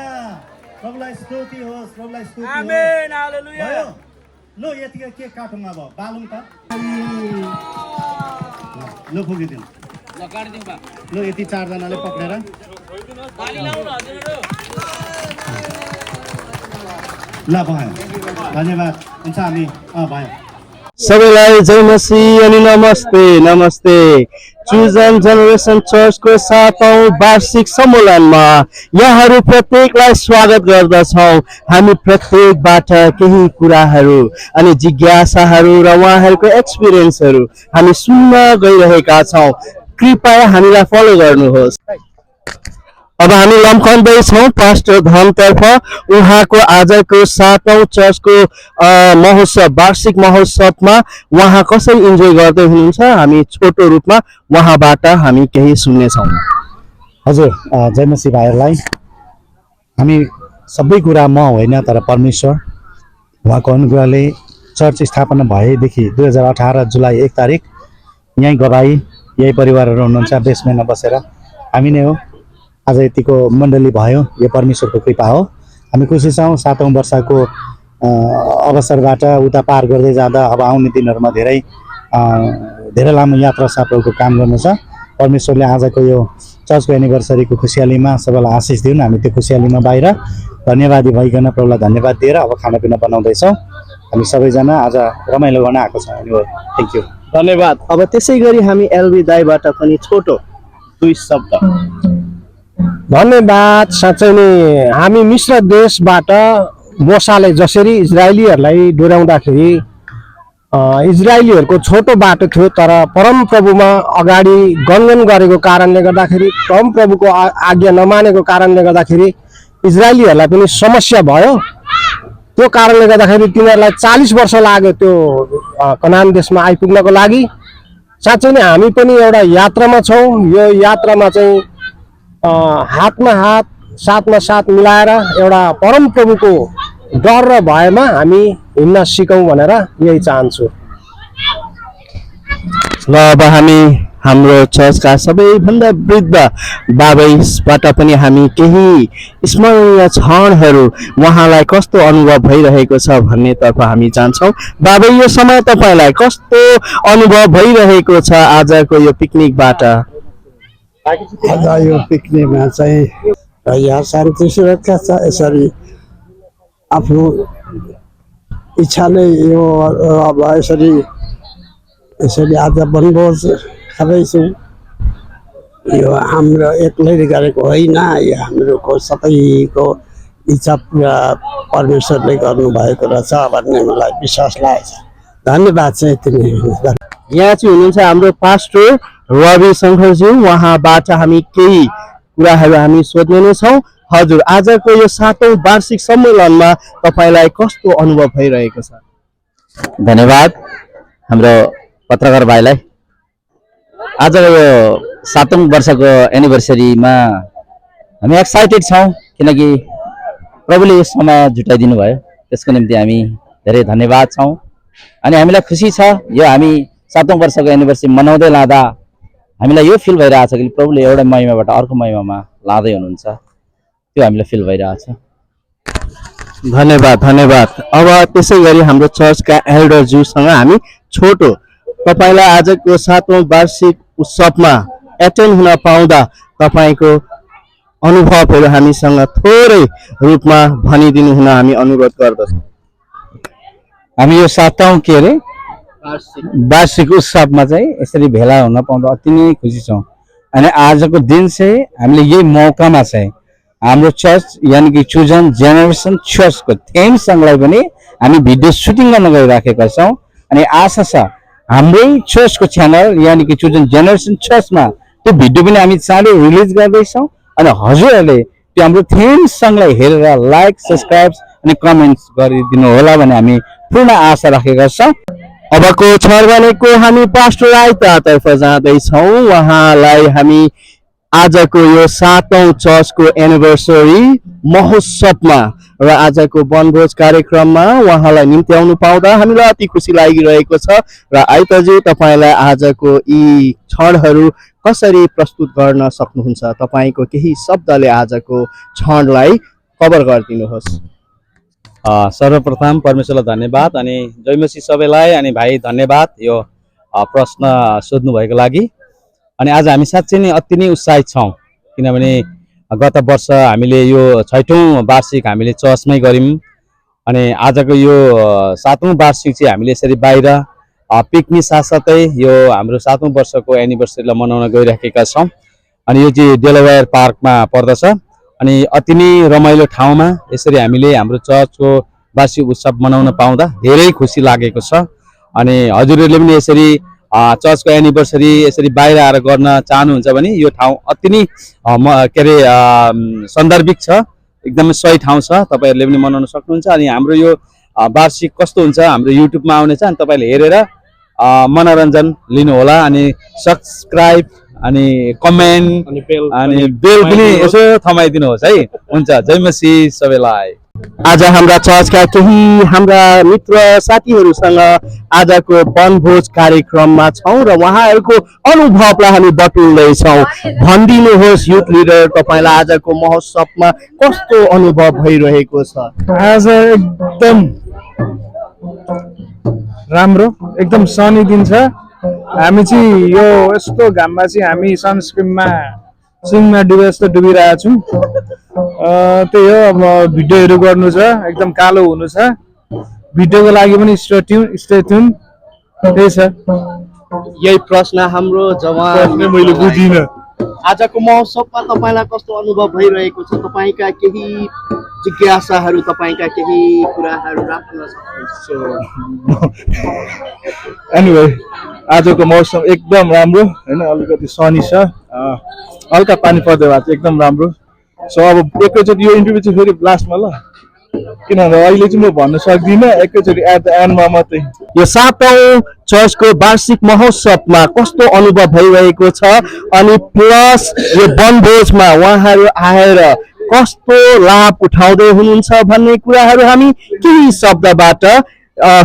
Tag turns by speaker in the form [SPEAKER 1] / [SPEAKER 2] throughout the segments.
[SPEAKER 1] प्रभुलाई स्तुति होस्, प्रभुलाई स्तुति होस्।
[SPEAKER 2] आमेन, हालेलुया।
[SPEAKER 1] भयो लो यतिको के काटौँगा अब बालौँ त लो फुकिदिउँ
[SPEAKER 2] ल काट्दिउँ बा
[SPEAKER 1] लो यति चारजनाले पक्रेर
[SPEAKER 2] ताली लाउँ न हजुरहरु
[SPEAKER 1] ल भयो धन्यवाद हुन्छ हामी भयो
[SPEAKER 3] सबैलाई जय मसीह अनि नमस्ते नमस्ते चुजन जेनेरेसन चर्चको 7औं वार्षिक सम्मेलनमा यहाँहरू प्रत्येकलाई स्वागत गर्दछौँ। हामी प्रत्येकबाट केही कुराहरू अनि जिज्ञासाहरू र उहाँहरूको एक्सपिरियन्सहरू हामी सुन्न गइरहेका छौँ। कृपया हामीलाई फलो गर्नुहोस्। अब हामी लम्खन्दैछौँ पास्टर धनतर्फ। उहाँको आजको 7औं चर्चको महोत्सव वार्षिक महोत्सवमा उहाँ कसरी इन्जोय गर्दै हुनुहुन्छ हामी छोटो रूपमा उहाँबाट हामी केही सुन्नेछौँ।
[SPEAKER 4] हजुर जय मसीह भाइहरूलाई हामी सबै कुरा म होइन तर परमेश्वर उहाँको अनुग्रहले चर्च स्थापना भएदेखि 2018 जुलाई 1 तारिक यहीँ गवाई यही परिवारहरू हुनुहुन्छ बेसमेन्टमा बसेर हामी नै हो आज यतिको मण्डली भयो। यो परमेश्वरको कृपा हो। हामी खुसी छौँ 7औं वर्षको अवसरबाट उता पार गर्दै जाँदा अब आउने दिनहरूमा धेरै लामो यात्रा साप्रको काम गर्नु छ। परमेश्वरले आजको यो चर्चको एनिभर्सरीको खुसियालीमा सबैलाई आशिष दिउन्। हामी त्यो खुसियालीमा बाहिर धन्यवादी भइकन प्रभुलाई धन्यवाद दिएर अब खानापिना बनाउँदैछौँ। हामी सबैजना आज रमाइलो गर्न आएको छौँ। थ्याङ्क यू
[SPEAKER 3] धन्यवाद। अब त्यसै गरी हामी एलबी दाईबाट पनि छोटो 2 शब्द।
[SPEAKER 5] धन्यवाद। साँच्चै नै हामी मिश्र देशबाट मोसाले जसरी इजरायलीहरूलाई डोर्याउँदाखेरि इजरायलीहरूको छोटो बाटो थियो तर परमप्रभुमा अगाडि गनगन गरेको कारणले गर्दाखेरि परमप्रभुको आज्ञा नमानेको कारणले गर्दाखेरि इजरायलीहरूलाई पनि समस्या भयो। त्यो कारणले गर्दाखेरि तिनीहरूलाई 40 वर्ष लाग्यो त्यो कनान देशमा आइपुग्नको लागि। साँच्चै नै हामी पनि एउटा यात्रामा छौँ। यो यात्रामा चाहिँ हातमा हात साथमा साथ मिलाएर एउटा परमप्रभुको डर र भयमा हामी हिँड्न सिकौँ भनेर यही चाहन्छु।
[SPEAKER 3] ल अब हामी हाम्रो चर्चका सबैभन्दा वृद्ध बाबैबाट पनि हामी केही स्मरणीय क्षणहरू उहाँलाई कस्तो अनुभव भइरहेको छ भन्नेतर्फ हामी जान्छौँ। बाबै यो समय तपाईँलाई कस्तो अनुभव भइरहेको छ आजको यो पिकनिकबाट?
[SPEAKER 6] आज यो पिकनिकमा चाहिँ यहाँ शान्ति सुरक्षा छ। यसरी आफ्नो इच्छाले यो अब यसरी आज वनभोज खाँदैछौँ। यो हाम्रो एक्लैले गरेको होइन, यो हाम्रो सबैको इच्छा पुरा परमेश्वरले गर्नुभएको रहेछ भन्ने मलाई विश्वास लागेको छ। धन्यवाद चाहिँ यति नै।
[SPEAKER 3] यहाँ चाहिँ हुनुहुन्छ हाम्रो पास्टर रवि शङ्करज्यू। उहाँबाट हामी केही कुराहरू हामी सोध्ने नै छौँ। हजुर आजको यो 7औं वार्षिक सम्मेलनमा तपाईँलाई कस्तो अनुभव भइरहेको छ?
[SPEAKER 7] धन्यवाद हाम्रो पत्रकार भाइलाई। आजको यो 7औं वर्षको एनिभर्सरीमा हामी एक्साइटेड छौँ किनकि प्रभुले यो समय जुटाइदिनु भयो। त्यसको निम्ति हामी धेरै धन्यवाद छौँ अनि हामीलाई खुसी छ यो हामी 7औं वर्षको एनिभर्सरी मनाउँदै लाँदा हामीलाई यो फिल भइरहेछ कि प्रभुले एउटा महिमाबाट अर्को महिमामा लाँदै हुनुहुन्छ। त्यो हामीलाई फिल भइरहेछ।
[SPEAKER 3] धन्यवाद धन्यवाद। अब त्यसै गरी हाम्रो चर्चका एल्डरज्यूसँग हामी छोटो तपाईँलाई आजको 7औं वार्षिक उत्सवमा एटेन्ड हुन पाउँदा तपाईँको अनुभवहरू हामीसँग थोरै रूपमा भनिदिनु हुन हामी अनुरोध गर्दछौँ।
[SPEAKER 7] हामी यो 7औं के अरे वार्षिक उत्सवमा चाहिँ यसरी भेला हुन पाउँदा अति नै खुसी छौँ। अनि आजको दिन चाहिँ हामीले यही मौकामा चाहिँ हाम्रो चर्च यानि कि चुजन जेनेरेसन चर्चको थेम सङ्गलाई पनि हामी भिडियो सुटिङ गर्न गइराखेका छौँ। अनि आशा छ हाम्रै चर्चको च्यानल यानि कि चुजन जेनेरेसन चर्चमा त्यो भिडियो पनि हामी चाँडै रिलिज गर्दैछौँ। अनि हजुरहरूले त्यो हाम्रो थेम सङ्गलाई हेरेर लाइक सब्सक्राइब अनि कमेन्ट्स गरिदिनु होला भन्ने हामी पूर्ण आशा राखेका छौँ।
[SPEAKER 3] अबको छर्वनेको हामी पास्टर राईतर्फ जाँदैछौँ। उहाँलाई हामी आजको यो 7औं चर्चको एनिभर्सरी महोत्सवमा र आजको वनभोज कार्यक्रममा उहाँलाई निम्त्याउनु पाउँदा हामीलाई अति खुसी लागिरहेको छ। र आइतज्यू तपाईँलाई आजको यी क्षणहरू कसरी प्रस्तुत गर्न सक्नुहुन्छ? तपाईँको केही शब्दले आजको क्षणलाई कभर गरिदिनुहोस्।
[SPEAKER 7] सर्वप्रथम परमेश्वरलाई धन्यवाद अनि जयमसी सबैलाई अनि भाइ धन्यवाद यो प्रश्न सोध्नु भएको लागि। अनि आज हामी साँच्चै नै अति नै उत्साहित छौँ किनभने गत वर्ष हामीले यो 6औं वार्षिक हामीले चर्चमै गऱ्यौँ अनि आजको यो 7औं वार्षिक चाहिँ हामीले यसरी बाहिर पिकनिक साथसाथै यो हाम्रो 7औं वर्षको एनिभर्सरीलाई मनाउन गइरहेका छौँ। अनि यो चाहिँ डेलावेयर पार्कमा पर्दछ अनि अति नै रमाइलो ठाउँमा यसरी हामीले हाम्रो चर्चको वार्षिक उत्सव मनाउन पाउँदा धेरै खुसी लागेको छ। अनि हजुरहरूले पनि यसरी चर्चको एनिभर्सरी यसरी बाहिर आएर गर्न चाहनुहुन्छ भने यो ठाउँ अति नै के अरे सन्दर्भिक छ, एकदमै सही ठाउँ छ, तपाईँहरूले पनि मनाउन सक्नुहुन्छ। अनि हाम्रो यो वार्षिक कस्तो हुन्छ हाम्रो युट्युबमा आउनेछ अनि तपाईँले हेरेर मनोरञ्जन लिनुहोला अनि सब्सक्राइब अनि कमेन्ट अनि बेल पनि यसो थमाइदिनुहोस् है। हुन्छ, जय मसीह सबैलाई।
[SPEAKER 3] आज हाम्रा चर्चका केही हाम्रा मित्र साथीहरूसँग आजको वनभोज कार्यक्रममा छौँ र उहाँहरूको अनुभवलाई हामी बटुल्दैछौँ। भनिदिनुहोस् युथ लिडर, तपाईँलाई आजको महोत्सवमा कस्तो अनुभव भइरहेको छ?
[SPEAKER 5] आज एकदम राम्रो, एकदम सनी दिन छ। हामी चाहिँ यो यस्तो घाममा चाहिँ हामी सनस्क्रिनमा सिङमा डुबे जस्तो डुबिरहेछौँ। त्यही हो, अब भिडियोहरू गर्नु छ, एकदम कालो हुनु छ, भिडियोको लागि पनि स्टे ट्युन त्यही छ।
[SPEAKER 3] यही प्रश्न हाम्रो जवान
[SPEAKER 5] मैले बुझिनँ।
[SPEAKER 3] आजको महोत्सवमा तपाईँलाई कस्तो अनुभव भइरहेको छ? तपाईँका केही जिज्ञासाहरू, तपाईँका केही कुराहरू राख्न सक्नुहुन्छ?
[SPEAKER 5] एनिवे आजको मौसम एकदम राम्रो होइन, अलिकति सनी छ, हल्का पानी पर्दै भएको चाहिँ एकदम राम्रो। सो अब एकैचोटि यो इन्टरभ्यू चाहिँ फेरि लास्टमा ल, किनभने अहिले चाहिँ म भन्न सक्दिनँ, एकैचोटि एट द एन्डमा मात्रै।
[SPEAKER 3] यो 7औं चर्चको वार्षिक महोत्सवमा कस्तो अनुभव भइरहेको छ अनि प्लस यो वनभोजमा उहाँहरू आएर कस्तो लाभ उठाउँदै हुनुहुन्छ भन्ने कुराहरू हामी केही शब्दबाट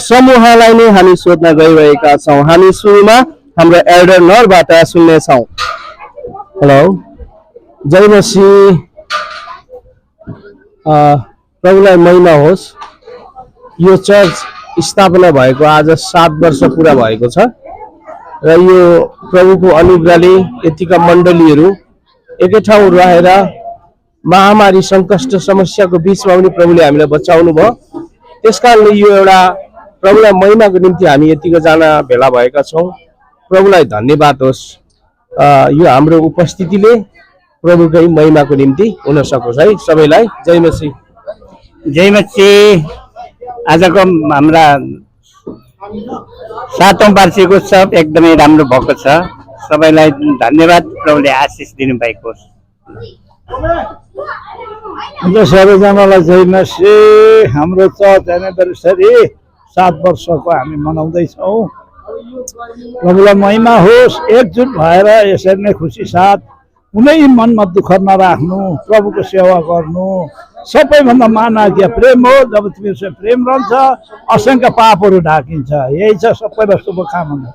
[SPEAKER 3] समूहलाई नै हामी सोध्न गइरहेका छौँ। हामी सुरुमा हाम्रो एल्डर नरबाट सुन्नेछौँ।
[SPEAKER 5] हेलो, जय मसीह, प्रभुलाई महिमा होस्। यो चर्च स्थापना भएको आज 7 वर्ष पुरा भएको छ र यो प्रभुको अनुग्रहले यतिका मण्डलीहरू एकै ठाउँ रहेर महामारी सङ्कष्ट समस्याको बिचमा पनि प्रभुले हामीलाई बचाउनु भयो। त्यसकारणले यो एउटा प्रभुलाई महिमाको निम्ति हामी यतिको जना भेला भएका छौँ। प्रभुलाई धन्यवाद होस्, यो हाम्रो उपस्थितिले प्रभुकै महिमाको निम्ति हुन सकोस् है। सबैलाई जय मसीह।
[SPEAKER 8] जय मसीह। आजको हाम्रा 7औं वार्षिक उत्सव एकदमै राम्रो भएको छ। सबैलाई धन्यवाद, प्रभुले आशिष दिनुभएको होस्।
[SPEAKER 9] सबैजनालाई जय मसीह। हाम्रो चर्च एनिभर्सरी 7 वर्षको हामी मनाउँदैछौँ। प्रभुलाई महिमा होस्। एकजुट भएर यसरी नै खुसी साथ कुनै मनमा दुःख नराख्नु, प्रभुको सेवा गर्नु। सबैभन्दा महान प्रेम हो। जब तिमीसँग प्रेम रहन्छ असंख्य पापहरू ढाकिन्छ। यही छ सबैलाई शुभकामना।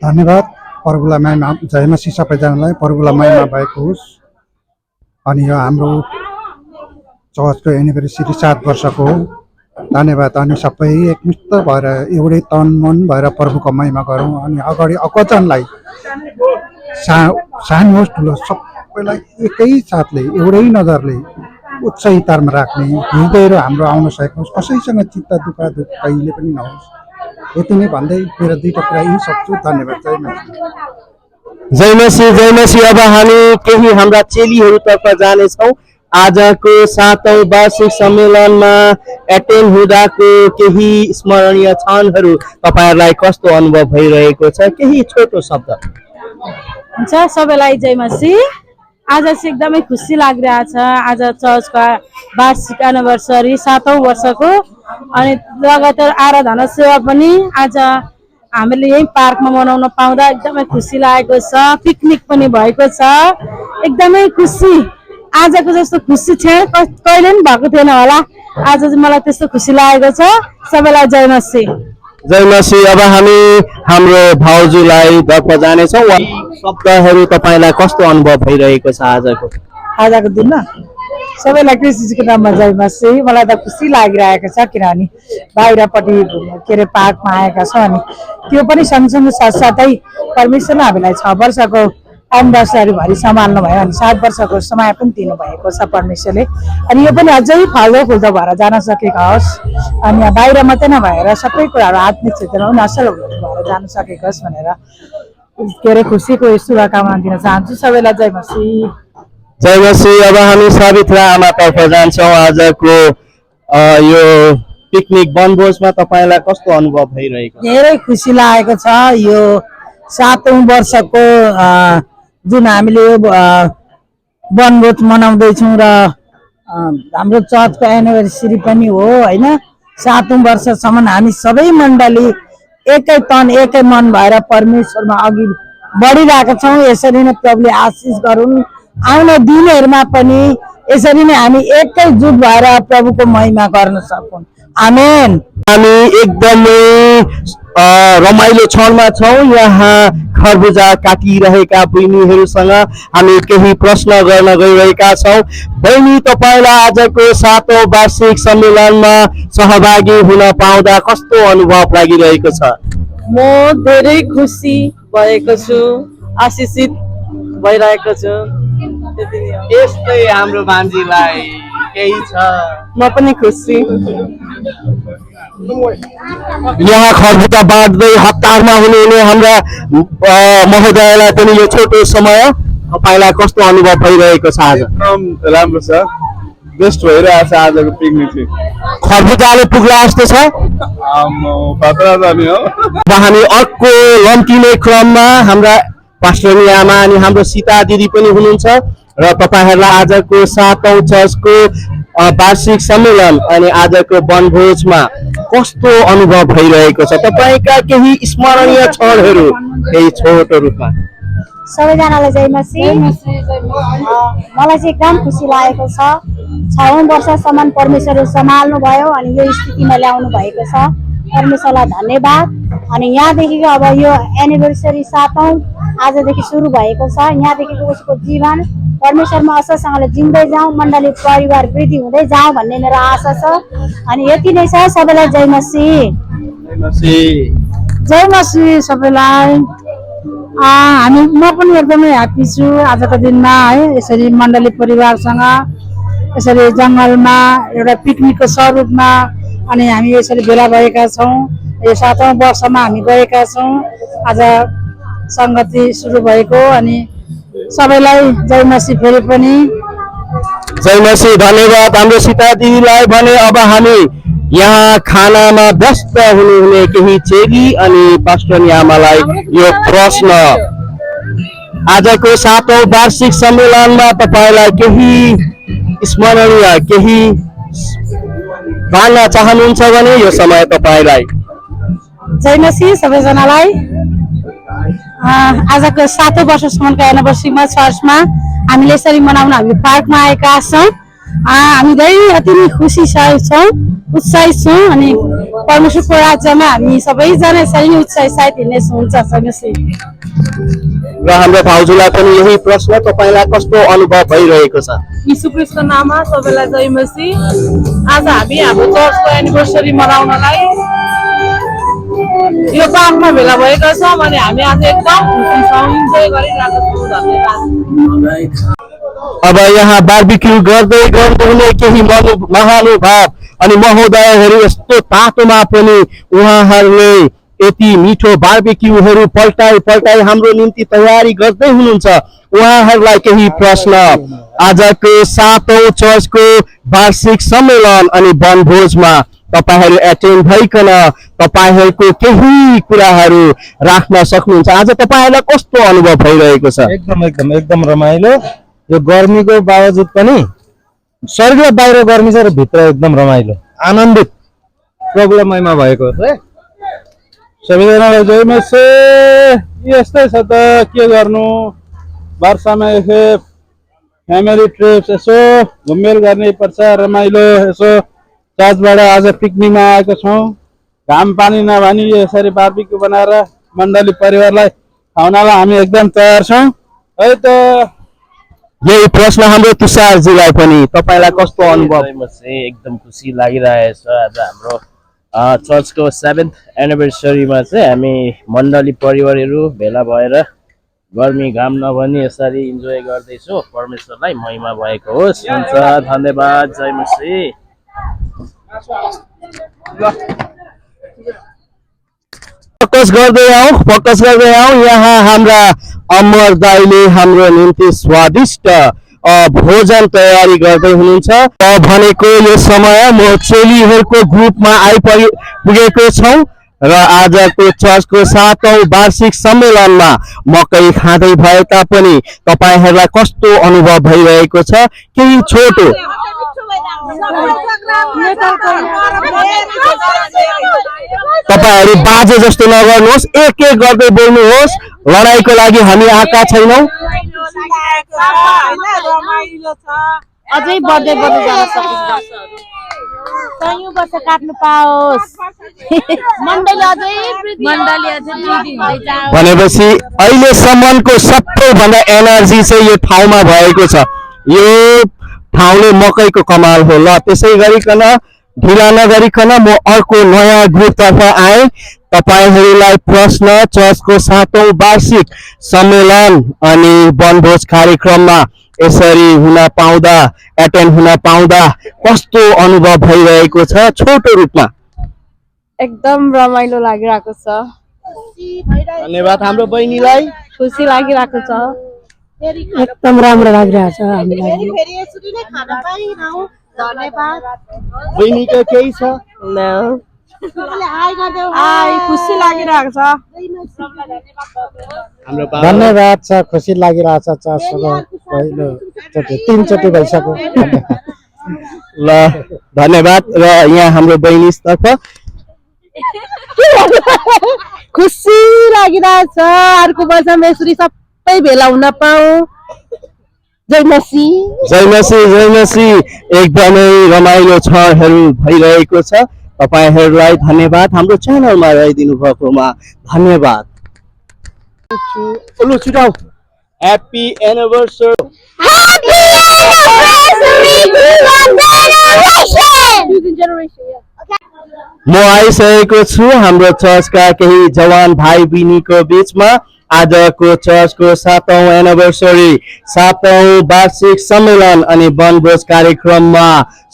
[SPEAKER 4] धन्यवाद। प्रभुलाई महिमा, जय मसीह सबैजनालाई प्रभुलाई महिमा भएको होस्। अनि यो हाम्रो चर्चको एनिभर्सरी 7 वर्षको हो। धन्यवाद। अनि सबै एकमुष्ट भएर एउटै तन मन भएर प्रभुको महिमा गरौँ। अनि अगाडि अकचनलाई सानो होस् ठुलो सबैलाई एकै साथले एउटै नजरले उत्साहितामा राख्ने हृदयहरू हाम्रो आउन सकोस्। कसैसँग चित्त दुःख कहिले पनि नहोस्। यति नै भन्दै मेरो 2टा कुरा यही सक्छु। धन्यवाद। जय मसीह।
[SPEAKER 3] जय मसीह, जय मसीह। अब हामी केही हाम्रा चेलीहरूतर्फ जानेछौँ। आजको 7औं वार्षिक सम्मेलनमा एटेन्ड हुँदाको केही स्मरणीय क्षणहरू तपाईँहरूलाई कस्तो अनुभव भइरहेको छ? केही छोटो शब्द।
[SPEAKER 10] हुन्छ, सबैलाई जय मसीह। आज चाहिँ एकदमै खुसी लागिरहेछ। आज चर्चको वार्षिक एनिभर्सरी 7औं वर्षको अनि लगातार आराधना सेवा पनि आज हामीले यही पार्कमा मनाउन पाउँदा एकदमै खुसी लागेको छ। पिकनिक पनि भएको छ। एकदमै खुसी। आजको जस्तो खुसी क्षण कहिले पनि भएको थिएन होला। आज चाहिँ मलाई त्यस्तो खुसी लागेको छ। सबैलाई जय मसीह।
[SPEAKER 3] जय मसीह। अब हामी हाम्रो भाउजूलाई तर्फ जानेछौँ। शब्दहरू तपाईँलाई कस्तो अनुभव भइरहेको छ आजको?
[SPEAKER 10] आजको दिनमा सबैलाई कृष्णजीको नाममा जय मसी। मलाई त खुसी लागिरहेको छ किनभने बाहिरपट्टि के अरे पार्कमा आएका छौँ अनि त्यो पनि सँगसँगै साथसाथै परमेश्वरले हामीलाई 6 वर्षको एनिभर्सरीभरि सम्हाल्नु भयो अनि 7 वर्षको समय पनि दिनुभएको छ परमेश्वरले। अनि यो पनि अझै फल्दो फुल्दो भएर जान सकेको होस् अनि यहाँ बाहिर मात्रै नभएर सबै कुराहरू आत्मिक क्षेत्रमा पनि असल भएर जान सकेको होस् भनेर के अरे खुसीको शुभकामना दिन चाहन्छु। सबैलाई जय मसी।
[SPEAKER 3] जय मसी। अब हामी सावित्रा आमातर्फ जान्छौँ। आजको यो पिकनिक वनभोजमा तपाईँलाई कस्तो अनुभव भइरहेको छ?
[SPEAKER 10] धेरै खुसी लागेको छ। यो 7औं वर्षको जुन हामीले यो वनभोज मनाउँदैछौँ र हाम्रो चर्चको एनिभर्सरी पनि हो होइन। 7औं वर्षसम्म हामी सबै मण्डली एकै तन एकै मन भएर परमेश्वरमा अघि बढिरहेका छौँ। यसरी नै प्रभुले आशिष गरून्। आउने दिनहरूमा पनि यसरी नै हामी एकैजुट भएर प्रभुको महिमा गर्न सकौँ। आमेन।
[SPEAKER 3] हामी एकदमै रमाइलो क्षणमा छौँ। यहाँ खरबुजा काटिरहेका बहिनीहरूसँग हामी केही प्रश्न गर्न गइरहेका छौँ। बहिनी, तपाईँलाई आजको 7औं वार्षिक सम्मेलनमा सहभागी हुन पाउँदा कस्तो अनुभव लागिरहेको छ?
[SPEAKER 10] म धेरै खुसी भएको छु, आशिषित भइरहेको छु।
[SPEAKER 3] यस्तै हाम्रो मान्छेलाई केही छ।
[SPEAKER 10] म पनि खुसी।
[SPEAKER 3] यहाँ खरबुजा बाँड्दै हतारमा हुनुहुने हाम्रा महोदयलाई पनि यो छोटो समय तपाईँलाई कस्तो अनुभव भइरहेको छ? आज
[SPEAKER 9] एकदम राम्रो छ, बेस्ट भइरहेको छ आजको पिकनिक चाहिँ।
[SPEAKER 3] खरबुजाले पुग्ला जस्तो छ।
[SPEAKER 9] खतरा जाने हो।
[SPEAKER 3] अब हामी अर्को लम्किने क्रममा हाम्रा पास्टरनी आमा अनि हाम्रो सीता दिदी पनि हुनुहुन्छ र तपाईँहरूलाई आजको 7औं चर्चको वार्षिक सम्मेलन अनि आजको वनभोजमा कस्तो अनुभव भइरहेको छ? तपाईँका केही स्मरणीय क्षणहरू केही छोटो रूपमा।
[SPEAKER 11] सबैजनालाई जय मसी। मलाई चाहिँ एकदम खुसी लागेको छ। 6औं वर्षसम्म परमेश्वरले सम्हाल्नु भयो अनि यो स्थितिमा ल्याउनु भएको छ। परमेश्वरलाई धन्यवाद। अनि यहाँदेखिको अब यो एनिभर्सरी 7औं आजदेखि सुरु भएको छ। यहाँदेखिको उसको जीवन परमेश्वरमा असलसँगले जिउँदै जाउँ, मण्डली परिवार वृद्धि हुँदै जाउँ भन्ने मेरो आशा छ। अनि यति नै छ। सबैलाई जय मसी। जय मसी सबैलाई। म पनि एकदमै ह्याप्पी छु आजको दिनमा है। यसरी मण्डली परिवारसँग यसरी जङ्गलमा एउटा पिकनिकको स्वरूपमा अनि हामी यसरी भेला भएका छौँ। यो 7औं वर्षमा हामी गएका छौँ। आज सङ्गति सुरु भएको अनि सबैलाई जय मसी। फेरि पनि
[SPEAKER 3] जय मसी। धन्यवाद हाम्रो सीता दिदीलाई भने। अब हामी यहाँ खानामा व्यस्त हुनुहुने केही चेली अनि पास्टरनी आमालाई यो प्रश्न, आजको 7औं वार्षिक सम्मेलनमा तपाईँलाई केही स्मरणीय केही भन्न चाहनुहुन्छ भने यो समय तपाईँलाई।
[SPEAKER 10] जय मसी सबैजनालाई। आजको 7औं वर्षसम्मको एनिभर्सरीमा चर्चमा हामीले यसरी मनाउन हामी पार्कमा आएका छौँ। हामी धेरै अति नै खुसी छौँ, उत्साहित छौँ अनि परमेश्वरको राज्यमा हामी सबैजना यसरी नै उत्साहित साथ हिँड्ने हुन्छ।
[SPEAKER 3] र हाम्रो भाउजूलाई पनि यही प्रश्न, तपाईँलाई कस्तो अनुभव भइरहेको छ?
[SPEAKER 10] यीशु ख्रीष्टको नाममा सबैलाई जय मसी। आज हामी हाम्रो चर्चको एनिभर्सरी मनाउनलाई यो पार्कमा भेला भएका छौँ अनि हामी आज एकदम खुसी छौँ, इन्जोय गरिरहेका छौँ। धन्यवाद।
[SPEAKER 3] अब यहाँ बार्बिक्यू गर्दै गर्नुहुने केही महानुभाव अनि महोदयहरू यस्तो तातोमा पनि उहाँहरूले यति मिठो बार्बिक्यूहरू पल्टाई हाम्रो निम्ति तयारी गर्दै हुनुहुन्छ। उहाँहरूलाई केही प्रश्न, आजको 7औं चर्चको वार्षिक सम्मेलन अनि वनभोजमा तपाईहरू एटेन्ड भइकन तपाईहरूको केही कुराहरू राख्न सक्नुहुन्छ। आज तपाईहरूलाई कस्तो अनुभव भइरहेको छ?
[SPEAKER 5] एकदम रमाइलो। यो गर्मीको बावजुद पनि शरीर बाहिर गर्मी छ र भित्र एकदम रमाइलो, आनन्दित, प्रभुलाई महिमा भएको छ।
[SPEAKER 9] सबैजनालाई जय मसी। यस्तै छ त, के गर्नु, वर्षमा यसो फ्यामिली ट्रिप्स यसो घुममेल गर्नै पर्छ, रमाइलो। यसो चर्चबाट आज पिकनिकमा आएको छौँ, घाम पानी नभनी यसरी बार्बिक्यू बनाएर मण्डली परिवारलाई खुवाउनलाई हामी एकदम तयार छौँ है त।
[SPEAKER 3] यही प्रश्न हाम्रो तुषारजीलाई पनि, तपाईँलाई कस्तो अनुभव?
[SPEAKER 8] एकदम खुसी लागिरहेछ। आज हाम्रो चर्चको 7th एनिभर्सरीमा चाहिँ हामी मण्डली परिवारहरू भेला भएर गर्मी घाम नभनी यसरी इन्जोय गर्दैछौँ। परमेश्वरलाई महिमा भएको होस्। हुन्छ, धन्यवाद। जय मसीह।
[SPEAKER 3] फोकस गर्दै आऊ। यहाँ हाम्रा अमर दाइले हाम्रो निम्ति स्वादिष्ट भोजन तयारी गर्दै हुनुहुन्छ। भनेको यो समय म चेलीहरूको ग्रुपमा आइपुगेको छौँ र आजको चर्चको 7औं वार्षिक सम्मेलनमा मकै खाँदै भए तापनि तपाईहरूलाई कस्तो अनुभव भइरहेको छ? केही छोटो तपाईहरू बाजे जस्तो नगर्नुहोस्, एक एक गर्दै बोल्नुहोस्। लडाईको लागि हामी आएका छैनौँ।
[SPEAKER 10] अझै बढ्दै जान सकिन्छ। कैयौं वर्ष काट्नु पाओस्।
[SPEAKER 3] भनेपछि अहिलेसम्मको सबैभन्दा एनर्जी चाहिँ यो ठाउँमा भएको छ। यो ठाउँले मकैको कमाल हो। ल त्यसै गरिकन ढिला नगरिकन म अर्को नयाँ ग्रुपतर्फ आएँ। तपाईहरूलाई प्रश्न चर्चको 7औं वार्षिक सम्मेलन अनि वनभोज कार्यक्रममा यसरी हुन पाउँदा, एटेन्ड हुन पाउँदा कस्तो अनुभव भइरहेको छ? छोटो रूपमा।
[SPEAKER 10] एकदम रमाइलो लागिरहेको छ।
[SPEAKER 3] धन्यवाद हाम्रो बहिनीलाई।
[SPEAKER 10] खुसी लागिरहेको छ।
[SPEAKER 11] एकदम राम्रो लागिरहेछ हामीलाई।
[SPEAKER 3] बहिनीको केही छ?
[SPEAKER 10] खुसी लागिरहेको छ।
[SPEAKER 5] धन्यवाद छ। खुसी लागिरहेछ। चर्चको पहिलोचोटि 3चोटि भइसक्यो।
[SPEAKER 3] ल धन्यवाद। र यहाँ हाम्रो बहिनीतर्फ
[SPEAKER 10] खुसी लागिरहेछ। अर्को वर्षमा यसरी सबै भेला हुन पाऊ। जय मसीह।
[SPEAKER 3] जय मसीह, जय मसीह। एकदमै रमाइलो क्षणहरू भइरहेको छ। तपाईहरूलाई धन्यवाद। हाम्रो च्यानलमा रहिदिनु भएकोमा धन्यवाद। Happy anniversary. म आइसकेको छु हाम्रो चर्चका केही जवान भाइ बहिनीको बीचमा। आजको चर्चको 7औं एनिभर्सरी 7औं वार्षिक सम्मेलन अनि वनभोज कार्यक्रममा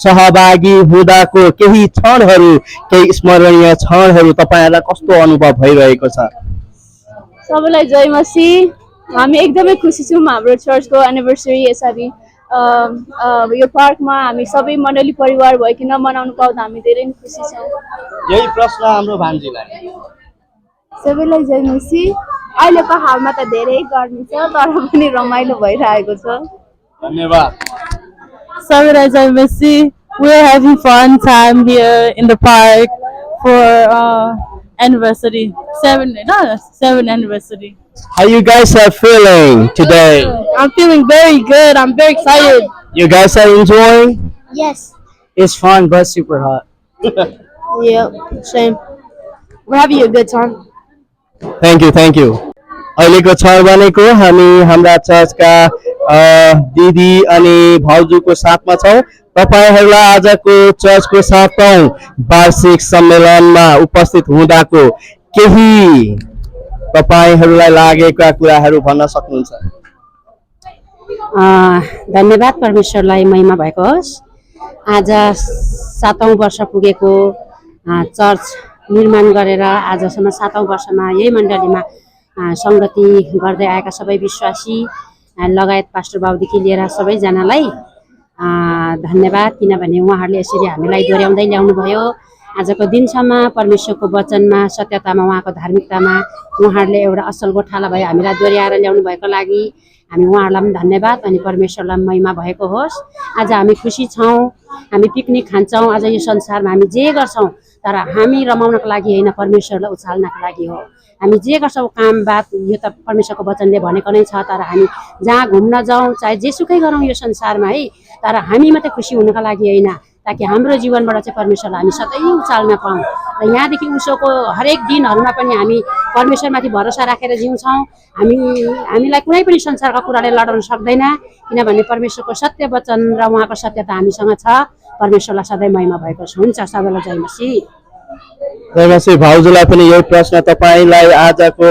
[SPEAKER 3] सहभागी हुँदाको केही क्षणहरू, केही स्मरणीय क्षणहरू तपाईहरूलाई कस्तो अनुभव भइरहेको छ?
[SPEAKER 10] सबैलाई जय मसीह। हामी एकदमै खुसी छौँ हाम्रो चर्चको एनिभर्सरी यसरी यो पार्कमा हामी सबै मण्डली परिवार भइकन मनाउनु पाउँदा हामी धेरै नै खुसी छौँ।
[SPEAKER 3] यही प्रश्न हाम्रो भान्जीलाई।
[SPEAKER 10] सबैलाई जय मसीह। अहिलेको हालमा त धेरै गर्मी छ तर पनि रमाइलो भइरहेको छ।
[SPEAKER 3] धन्यवाद।
[SPEAKER 10] सबैलाई जय मसीह। We are having fun time here in the park for anniversary 7th anniversary.
[SPEAKER 3] How you guys are feeling today?
[SPEAKER 10] I'm feeling very good. I'm very excited.
[SPEAKER 3] You guys are enjoying?
[SPEAKER 11] Yes.
[SPEAKER 3] It's fun but super hot.
[SPEAKER 10] Yep, same. We're having a good time.
[SPEAKER 3] Thank you, thank you. अहिलेको क्षण भनेको हामी हाम्रा चर्चका दिदी अनि भाउजूको साथमा छौँ। तपाईहरूलाई आजको चर्चको 7औं वार्षिक सम्मेलनमा उपस्थित हुँदाको केही तपाईहरूलाई लागेका कुराहरू भन्न सक्नुहुन्छ?
[SPEAKER 11] धन्यवाद। परमेश्वरलाई महिमा भएको होस्। आज 7औं वर्ष पुगेको चर्च निर्माण गरेर आजसम्म 7औं वर्षमा यही मण्डलीमा सङ्गति गर्दै आएका सबै विश्वासी लगायत पास्टर बाबुदेखि लिएर सबैजनालाई धन्यवाद। किनभने उहाँहरूले यसरी हामीलाई दोहोऱ्याउँदै ल्याउनु भयो। आजको दिनसम्म परमेश्वरको वचनमा, सत्यतामा, उहाँको धार्मिकतामा उहाँहरूले एउटा असल गोठाला भयो हामीलाई दोहोऱ्याएर ल्याउनु भएको लागि हामी उहाँहरूलाई पनि धन्यवाद अनि परमेश्वरलाई महिमा भएको होस्। आज हामी खुसी छौँ। हामी पिकनिक खान्छौँ। आज यो संसारमा हामी जे गर्छौँ तर हामी रमाउनको लागि होइन, परमेश्वरलाई उछाल्नको लागि हो। हामी जे गर्छौँ काम बात यो त परमेश्वरको वचनले भनेको नै छ। तर हामी जहाँ घुम्न जाउँ चाहे जेसुकै गरौँ यो संसारमा है, तर हामी मात्रै खुसी हुनको लागि होइन, ताकि हाम्रो जीवनबाट चाहिँ परमेश्वरलाई हामी सधैँ उचाल्न पाऊँ र यहाँदेखि उसोको हरेक दिनहरूमा पनि हामी परमेश्वरमाथि भरोसा राखेर जिउँछौँ। हामीलाई कुनै पनि संसारका कुराले लडाउन सक्दैन, किनभने परमेश्वरको सत्य वचन र उहाँको सत्यता हामीसँग छ। परमेश्वरलाई सधैँ महिमा भएको छ। हुन्छ, सबैलाई जय मसीह।
[SPEAKER 3] जय मसीह। भाउजूलाई पनि यही प्रश्न, तपाईँलाई आजको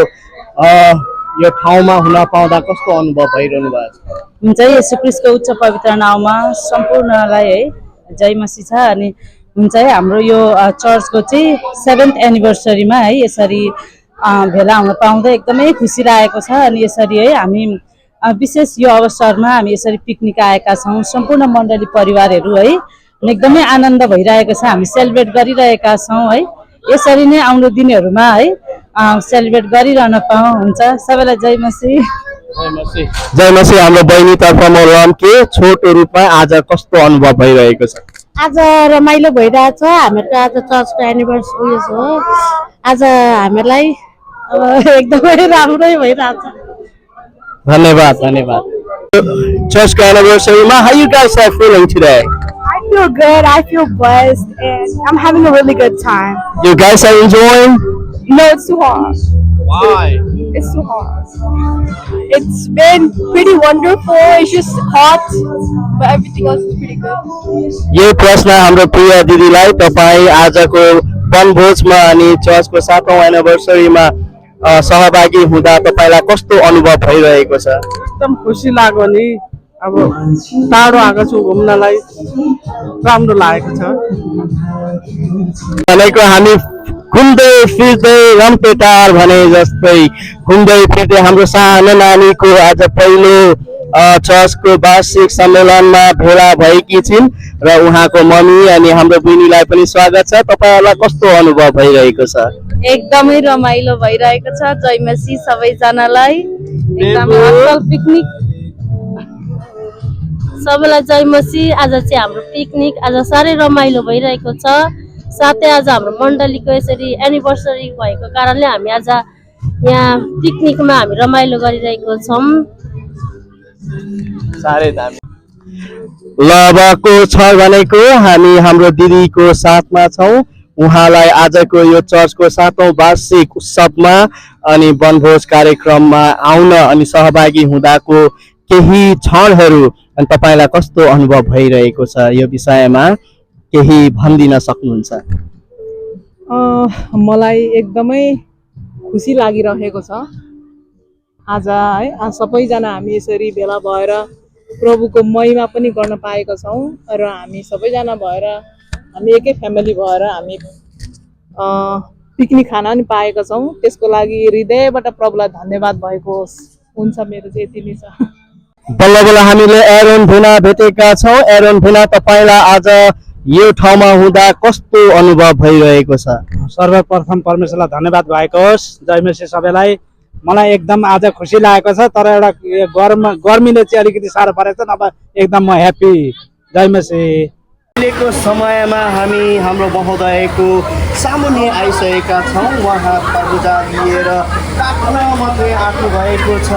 [SPEAKER 3] यो ठाउँमा हुन पाउँदा कस्तो अनुभव भइरहनु भएको छ?
[SPEAKER 10] हुन्छ, येशू ख्रीष्टको उच्च पवित्र नाउँमा सम्पूर्णलाई है जय मसीह छ। अनि हुन्छ है, हाम्रो यो चर्चको चाहिँ 7th एनिभर्सरीमा है यसरी भेला हुन पाउँदा एकदमै खुसी लागेको छ। अनि यसरी है हामी विशेष यो अवसरमा हामी यसरी पिकनिक आएका छौँ, सम्पूर्ण मण्डली परिवारहरू है, एकदमै आनन्द भइरहेको छ। हामी सेलिब्रेट गरिरहेका छौँ है, यसरी नै आउँदो दिनहरूमा है सेलिब्रेट गरिरहन पाऊँ। हुन्छ, सबैलाई जय मसीह।
[SPEAKER 3] जय मसीह। हाम्रो बहिनीतर्फ म रम्के छोटो रूपमा आज कस्तो अनुभव भइरहेको छ?
[SPEAKER 10] आज रमाइलो भइरहेछ। हामीहरूको आज चर्चको एनिभर्सरी हो। आज हामीलाई एकदमै राम्रै भइरहेछ।
[SPEAKER 3] धन्यवाद, धन्यवाद। चर्चको एनिभर्सरीमा how you guys are feeling today?
[SPEAKER 10] I feel good. I feel blessed, and I'm having a really good time.
[SPEAKER 3] You guys are enjoying?
[SPEAKER 10] No, it's too hot.
[SPEAKER 3] Why?
[SPEAKER 10] It's too hot. It's been pretty wonderful. It's just hot, but everything else is pretty good.
[SPEAKER 3] यो प्रश्न हाम्रो प्रिय दिदीलाई, तपाईँ आजको वनभोजमा अनि चर्चको 7औं एनिभर्सरीमा सहभागी हुँदा तपाईँलाई कस्तो अनुभव भइरहेको छ?
[SPEAKER 5] एकदम खुसी लाग्यो नि। अब टाढो आएको छु घुम्नलाई, राम्रो लागेको छ।
[SPEAKER 3] भनेको हामी घुम्दै फिर्दै रम्पेटार भने जस्तै घुम्दै फिर्दै हाम्रो सानो नानीको आज पहिलो चर्चको वार्षिक सम्मेलनमा भेला भएकी छिन् र उहाँको मम्मी अनि हाम्रो बहिनीलाई पनि स्वागत छ। तपाईहरुलाई कस्तो अनुभव भइरहेको छ?
[SPEAKER 10] एकदमै रमाइलो भइरहेको छ। जय मसीह सबैजनालाई। एकदमै असल पिकनिक। सबैलाई जय मसीह। आज चाहिँ हाम्रो पिकनिक आज साह्रै रमाइलो भइरहेको छ। साथै आज हाम्रो मण्डलीको यसरी एनिभर्सरी भएको कारणले हामी आज यहाँ पिकनिकमा हामी रमाइलो गरिरहेको छौँ।
[SPEAKER 3] साह्रै दामी। ल अबको छ भनेको हामी हाम्रो दिदीको साथमा छौँ। उहाँलाई आजको यो चर्चको 7औं वार्षिक उत्सवमा अनि वनभोज कार्यक्रममा आउन अनि सहभागी हुँदाको केही क्षणहरू अनि तपाईलाई कस्तो अनुभव भइरहेको छ, यो विषयमा केही भनिदिन सक्नुहुन्छ?
[SPEAKER 5] मलाई एकदमै खुसी लागिरहेको छ आज है। आज सबैजना हामी यसरी भेला भएर प्रभुको महिमा पनि गर्न पाएका छौँ र हामी सबैजना भएर हामी एकै फ्यामिली भएर हामी पिकनिक खान पनि पाएका छौँ। त्यसको लागि हृदयबाट प्रभुलाई धन्यवाद भएको होस्। हुन्छ, मेरो चाहिँ यति नै छ।
[SPEAKER 3] बल्ल बल्ल हामीले एरोन भुना भेटेका छौँ। एरोन भुना, तपाईलाई आज यो ठाउँमा हुँदा कस्तो अनुभव भइरहेको छ?
[SPEAKER 9] सर्वप्रथम परमेश्वरलाई धन्यवाद भएको होस्। जय मसीह सबैलाई। मलाई एकदम आज खुसी लागेको छ, तर एउटा गर्मीले चाहिँ अलिकति साह्रो परेको छ, नभए एकदम म ह्याप्पी। जय मसीह।
[SPEAKER 3] अहिलेको समयमा हामी हाम्रो महोदयको सामुन्ने आइसकेका छौँ। उहाँ पूजा लिएर प्रार्थना मात्रै आँट्नु भएको छ।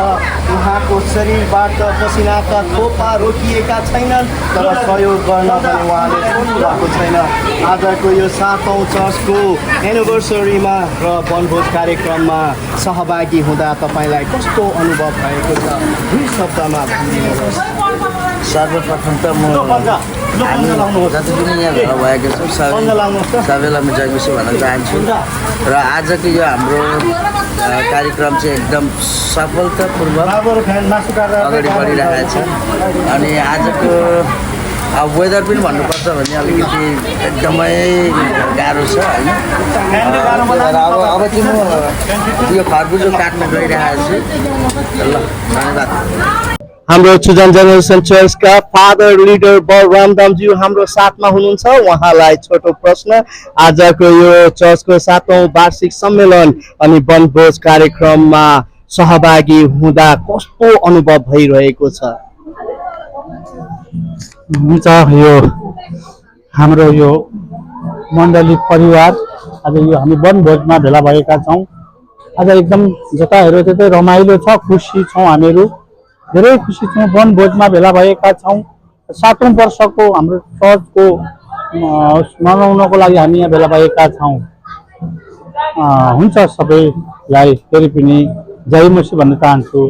[SPEAKER 3] उहाँको शरीरबाट पसिनाका थोपा रोकिएका छैनन्, तर सहयोग गर्न पनि उहाँले छोड्नु भएको छैन। आजको यो 7औं चर्चको एनिभर्सरीमा र वनभोज कार्यक्रममा सहभागी हुँदा तपाईँलाई कस्तो अनुभव भएको छ? दुई शब्दमा भनिदिनुहोस्।
[SPEAKER 12] सर्वप्रथम त म जति पनि यहाँ भेला भएका छौँ सबैलाई म जय मसीह भन्न चाहन्छु। र आजको यो हाम्रो कार्यक्रम चाहिँ एकदम सफलतापूर्वक अगाडि बढिरहेको छ। अनि आजको वेदर पनि भन्नुपर्छ भने अलिकति एकदमै गाह्रो छ होइन। अब चाहिँ म यो खरबुजो काट्न गइरहेको छु। ल, धन्यवाद।
[SPEAKER 3] हाम्रो चुजान जेनेरेसन चर्चका फादर लिडर बलराम दामज्यू हाम्रो साथमा हुनुहुन्छ। उहाँलाई छोटो प्रश्न, आजको यो चर्चको 7औं वार्षिक सम्मेलन अनि वनभोज कार्यक्रममा सहभागी हुँदा कस्तो अनुभव भइरहेको छ?
[SPEAKER 4] हुन्छ, यो हाम्रो यो मण्डली परिवार आज यो हामी वनभोजमा भेला भएका छौँ। आज एकदम जता हेऱ्यो त्यतै रमाइलो छ, खुसी छौँ हामीहरू, धेरै खुसी छौँ। वनभोजमा भेला भएका छौँ। 7औं वर्षको हाम्रो चर्चको
[SPEAKER 9] मनाउनको लागि हामी यहाँ भेला भएका छौँ। हुन्छ सबैलाई फेरि पनि जय मसी भन्न चाहन्छु।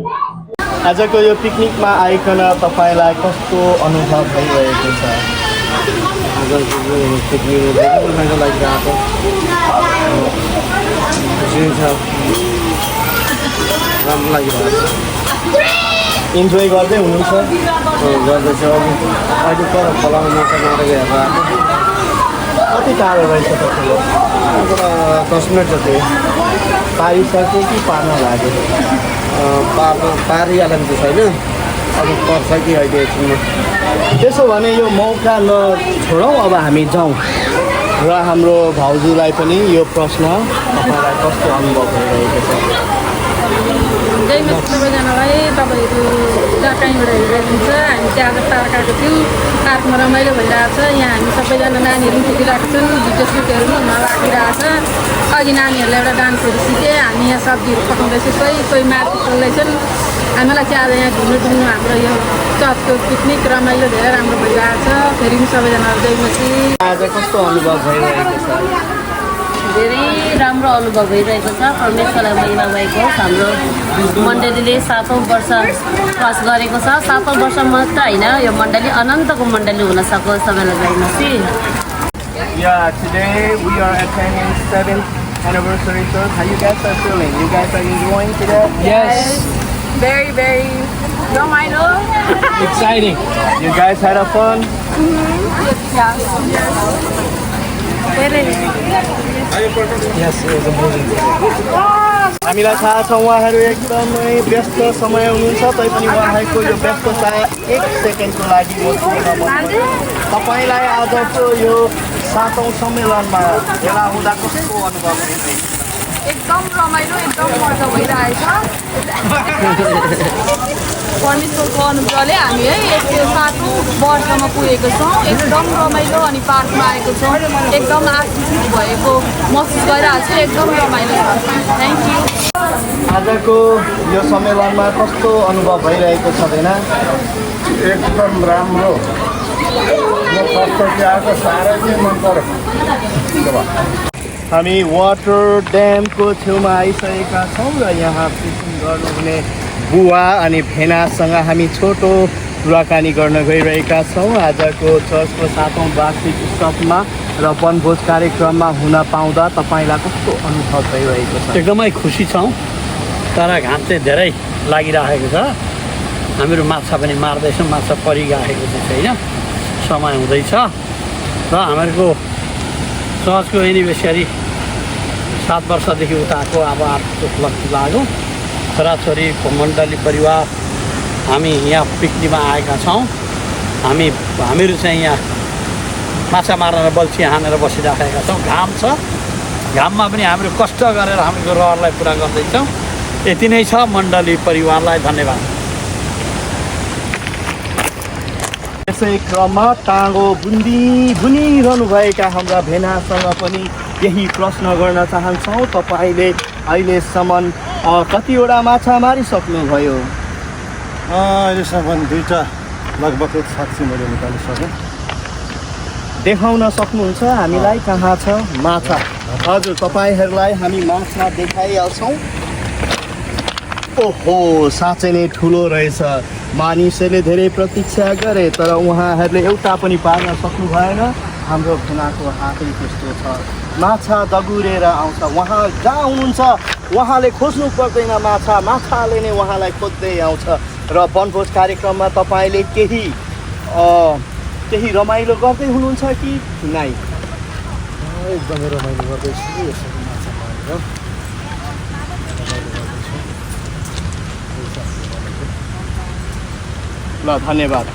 [SPEAKER 3] आजको यो पिकनिकमा आइकन तपाईँलाई कस्तो अनुभव भइरहेको छ?
[SPEAKER 6] राम्रो लागिरहेको छ।
[SPEAKER 3] इन्जोय गर्दै हुनुहुन्छ?
[SPEAKER 6] गर्दैछ अहिले पर खोलामा मौका मारेर हेरेर आएको।
[SPEAKER 3] कति टाढो रहेछ तपाईँको?
[SPEAKER 6] 10 मिनट जति
[SPEAKER 3] पारिसक्यो कि पार्न लाग्यो?
[SPEAKER 6] पारिहाल्यो त छैन, अब पर्छ कि अहिले एकछिनमा।
[SPEAKER 3] त्यसो भने यो मौका नछोडौँ, अब हामी जाउँ र हाम्रो भाउजूलाई पनि यो प्रश्न तपाईँलाई कस्तो अनुभव भइरहेको छ?
[SPEAKER 10] जय मसी सबैजनालाई। तपाईँहरू जहाँ कहीँबाट हेरिरहेको हुन्छ, हामी चाहिँ आज पार्क आएको थियौँ। पार्कमा रमाइलो भइरहेको छ। यहाँ हामी सबैजना नानीहरू पनि खेलिरहेको छौँ, भिडियो सुटहरू पनि हुन लागिरहेको छ। अघि नानीहरूलाई एउटा डान्सहरू सिकेँ। हामी यहाँ सब्जीहरू पकाउँदैछौँ, कोही माथि चल्दैछन्। हामीलाई चाहिँ आज यहाँ घुम्नु हाम्रो यो चर्चको पिकनिक रमाइलो धेरै राम्रो भइरहेको छ। फेरि पनि सबैजना जय मसी।
[SPEAKER 3] आज कस्तो अनुभव भइरहेको छ?
[SPEAKER 13] धेरै राम्रो अनुभव भइरहेको छ। परमेश्वरलाई महिमा भएको हाम्रो मण्डलीले 7औं वर्ष क्रस गरेको छ। 7औं वर्ष मात्र होइन, यो मण्डली अनन्तको मण्डली हुन सकोस्। सबैलाई जय मसी।
[SPEAKER 3] Yeah, today we are attending 7th anniversary church. How you guys are feeling? You guys are enjoying today?
[SPEAKER 2] Yes.
[SPEAKER 10] Very, very रमाइलो।
[SPEAKER 2] Exciting.
[SPEAKER 3] You guys had a fun? हामीलाई थाहा छ उहाँहरू एकदमै व्यस्त समय हुनुहुन्छ, तैपनि उहाँहरूको यो व्यस्तता एक सेकेन्डको लागि म छोड्न सक्छु। तपाईँलाई आजको यो 7औं सम्मेलनमा भेला हुँदा कस्तो अनुभव भइरहेको छ?
[SPEAKER 10] एकदम रमाइलो, एकदम मजा भइरहेछ। परमेश्वरको अनुग्रहले हामी है यो 7औं वर्षमा पुगेको छौँ। एकदम रमाइलो अनि पार्कमा आएको छौँ। एकदम आशिषित भएको महसुस गरिरहेको छु। एकदम रमाइलो छ। Thank you.
[SPEAKER 3] आजको यो सम्मेलनमा कस्तो अनुभव भइरहेको छ भेना?
[SPEAKER 9] एकदम राम्रो। म कस्तो कि आएको साह्रै नै मन पर्यो।
[SPEAKER 3] हामी वाटर ड्यामको छेउमा आइसकेका छौँ र यहाँ फिसिङ गर्नुहुने बुवा अनि भेनासँग हामी छोटो कुराकानी गर्न गइरहेका छौँ। आजको चर्चको 7औं वार्षिक उत्सवमा र वनभोज कार्यक्रममा हुन पाउँदा तपाईँलाई कस्तो अनुभव भइरहेको छ?
[SPEAKER 14] एकदमै खुसी छौँ, तर घाम चाहिँ धेरै लागिरहेको छ। हामीहरू माछा पनि मार्दैछौँ, माछा परिरहेको चाहिँ छैन, समय हुँदैछ। र हामीहरूको चर्चको एनिभर्सरी 7 वर्षदेखि उताको अब आर्थिक उपलब्धि लाग्यो। छोराछोरीको मण्डली परिवार हामी यहाँ पिकनिकमा आएका छौँ। हामीहरू चाहिँ यहाँ माछा मारेर बल्छी हानेर बसिराखेका छौँ। घाम छ, घाममा पनि हामीहरू कष्ट गरेर हाम्रो रहरलाई पुरा गर्दैछौँ। यति नै छ। मण्डली परिवारलाई धन्यवाद।
[SPEAKER 3] यसै क्रममा टाँगो बुनिरहनुभएका हाम्रा भेनासँग पनि यही प्रश्न गर्न चाहन्छौँ। तपाईँले अहिलेसम्म कतिवटा माछा मारिसक्नुभयो?
[SPEAKER 1] अहिलेसम्म 2टा लगभग 160 मैले निकालिसकेँ।
[SPEAKER 3] देखाउन सक्नुहुन्छ हामीलाई कहाँ छ माछा? हजुर, तपाईँहरूलाई हामी माछा देखाइहाल्छौँ। ओहो, साँच्चै नै ठुलो रहेछ। मानिसहरूले धेरै प्रतीक्षा गरे तर उहाँहरूले एउटा पनि पार्न सक्नु भएन। हाम्रो भेनाको हातै त्यस्तो छ। माछा दगुरेर आउँछ। उहाँ जहाँ हुनुहुन्छ उहाँले खोज्नु पर्दैन माछा, माछाले नै उहाँलाई खोज्दै आउँछ। र वनभोज कार्यक्रममा तपाईँले केही रमाइलो गर्दै हुनुहुन्छ कि नै?
[SPEAKER 4] एकदमै रमाइलो गर्दैछु। यसरी माछा मारेर
[SPEAKER 3] ल, धन्यवाद।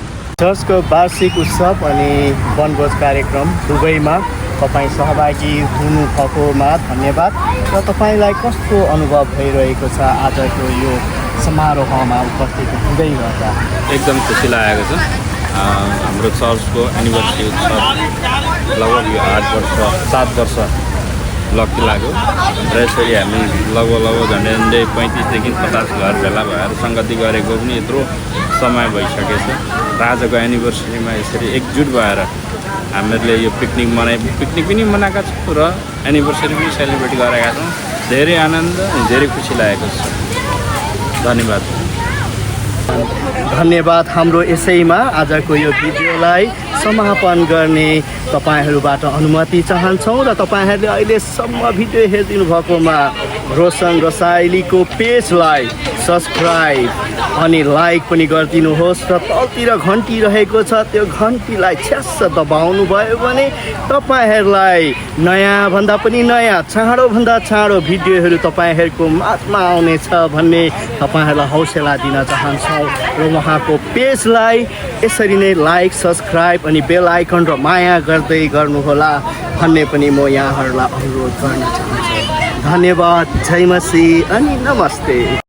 [SPEAKER 3] चर्चको वार्षिक उत्सव अनि वनभोज कार्यक्रम दुवैमा तपाईँ सहभागी हुनुभएकोमा धन्यवाद। र तपाईँलाई कस्तो अनुभव भइरहेको छ आजको यो समारोहमा उपस्थित हुँदै गर्दा?
[SPEAKER 15] एकदम खुसी लागेको छ। हाम्रो चर्चको एनिभर्सरी उत्सव लगभग यो 7 वर्ष लक्की लाग्यो र यसरी हामी लगभग झन्डै 35 देखि 50 घर भेला भएर सङ्गति गरेको पनि यत्रो समय भइसकेछ। र आजको एनिभर्सरीमा यसरी एकजुट भएर हामीहरूले यो पिकनिक पनि मनाएका छौँ र एनिभर्सरी पनि सेलिब्रेट गरेका छौँ। धेरै आनन्द अनि धेरै खुसी लागेको छ। धन्यवाद।
[SPEAKER 3] धन्यवाद। हाम्रो यसैमा आजको यो भिडियोलाई समापन गर्ने तपाईँहरूबाट अनुमति चाहन्छौँ र तपाईँहरूले अहिलेसम्म भिडियो हेरिदिनु भएकोमा रोशन रसाइलीको पेजलाई सब्सक्राइब अनि लाइक पनि गरिदिनुहोस् र तलतिर घन्टी रहेको छ त्यो घन्टीलाई छ्यास्स दबाउनु भयो भने तपाईँहरूलाई नयाँभन्दा पनि नयाँ चाँडोभन्दा चाँडो भिडियोहरू तपाईँहरूको माझमा आउनेछ भन्ने तपाईँहरूलाई हौसला दिन चाहन्छौँ र उहाँको पेजलाई यसरी नै लाइक सब्सक्राइब अनि बेल आइकन र माया गर्दै गर्नुहोला भन्ने पनि म यहाँहरूलाई अनुरोध गर्न चाहन्छु। धन्यवाद। जय मसी अनि नमस्ते।